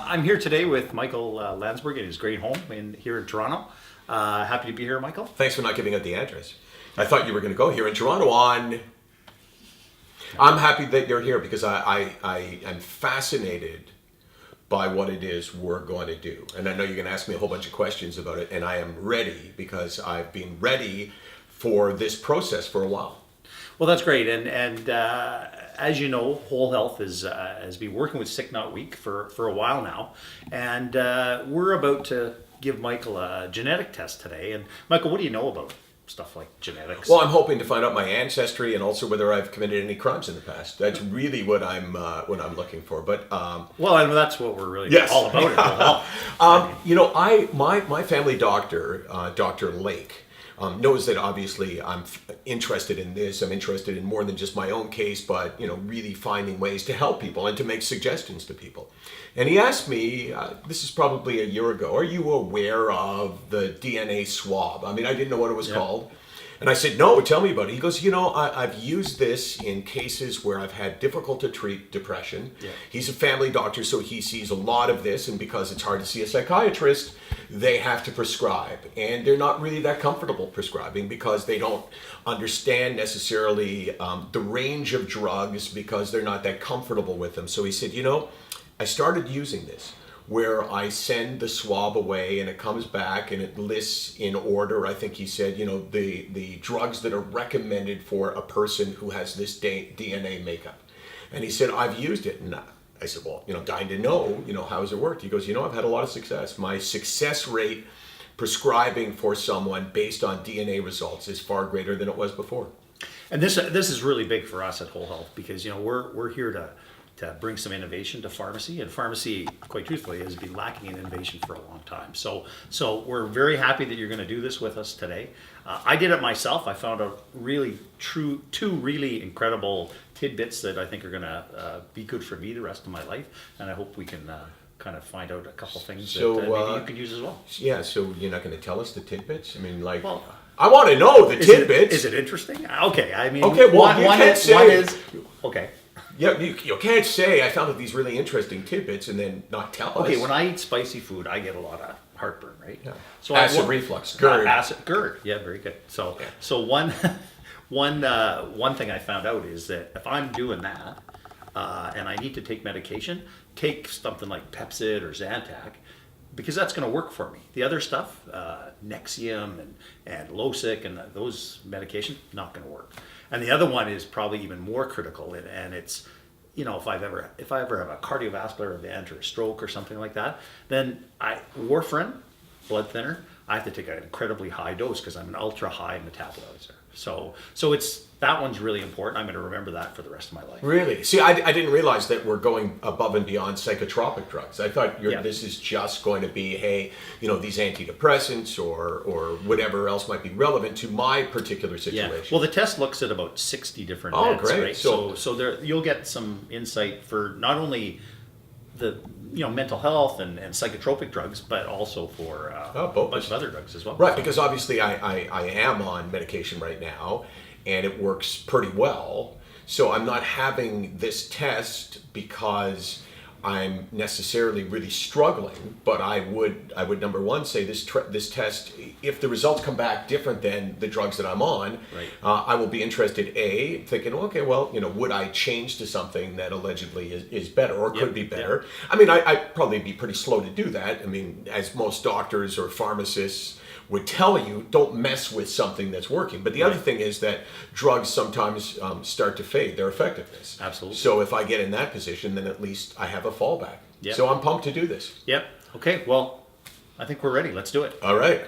I'm here today with Michael Landsberg in his great home here in Toronto. Happy to be here, Michael. Thanks for not giving out the address. I thought you were going to go here in Toronto on... I'm happy that you're here because I am fascinated by what it is we're going to do. And I know you're going to ask me a whole bunch of questions about it, and I am ready because I've been ready for this process for a while. Well, that's great. And as you know, Whole Health has been working with SickNotWeak for a while now. And we're about to give Michael a genetic test today. And Michael, what do you know about stuff like genetics? Well, I'm hoping to find out my ancestry and also whether I've committed any crimes in the past. That's really what I'm looking for. But well, and that's what we're really all about. My family doctor, Dr. Lake, knows that obviously I'm interested in this. I'm interested in more than just my own case, but really finding ways to help people and to make suggestions to people. And he asked me, this is probably a year ago, are you aware of the DNA swab? I mean, I didn't know what it was called. And I said, no, tell me about it. He goes, I've used this in cases where I've had difficult to treat depression. Yeah. He's a family doctor, so he sees a lot of this. And because it's hard to see a psychiatrist, they have to prescribe. And they're not really that comfortable prescribing because they don't understand necessarily the range of drugs because they're not that comfortable with them. So he said, I started using this, where I send the swab away and it comes back and it lists in order, I think he said, the drugs that are recommended for a person who has this DNA makeup. And he said, I've used it. And I said, well, dying to know, how has it worked? He goes, I've had a lot of success. My success rate prescribing for someone based on DNA results is far greater than it was before. And this is really big for us at Whole Health because, we're here to bring some innovation to pharmacy, and pharmacy, quite truthfully, has been lacking in innovation for a long time. So we're very happy that you're going to do this with us today. I did it myself. I found two really incredible tidbits that I think are going to be good for me the rest of my life, and I hope we can kind of find out a couple things that maybe you can use as well. Yeah, so you're not going to tell us the tidbits? I mean, I want to know the tidbits. Is it interesting? Okay, I mean, okay, well, one is okay. Yeah, you can't say I found out these really interesting tidbits and then not tell us. Okay, when I eat spicy food, I get a lot of heartburn, right? Yeah. So acid reflux, GERD. GERD. Yeah, very good. So one thing I found out is that if I'm doing that and I need to take medication, take something like Pepcid or Zantac, because that's going to work for me. The other stuff, Nexium and Losic and those medications, not going to work. And the other one is probably even more critical, and it's, if I ever have a cardiovascular event or a stroke or something like that, then warfarin, blood thinner, I have to take an incredibly high dose because I'm an ultra high metabolizer. So that one's really important. I'm going to remember that for the rest of my life. Really? See, I didn't realize that we're going above and beyond psychotropic drugs. I thought this is just going to be, hey, these antidepressants or whatever else might be relevant to my particular situation. Yeah. Well, the test looks at about 60 different meds, great. Right? So there, you'll get some insight for not only the mental health and psychotropic drugs, but also for a bunch of other drugs as well. Right, because obviously I am on medication right now, and it works pretty well. So I'm not having this test because I'm necessarily really struggling, but I would number one say this test, if the results come back different than the drugs that I'm on, right. I will be interested, thinking, okay, well, would I change to something that allegedly is better or could be better? Yep. I mean, I'd probably be pretty slow to do that. I mean, as most doctors or pharmacists would tell you, don't mess with something that's working. But the other thing is that drugs sometimes start to fade their effectiveness. Absolutely. So if I get in that position, then at least I have a fallback. Yep. So I'm pumped to do this. Yep. Okay, well, I think we're ready. Let's do it. All right.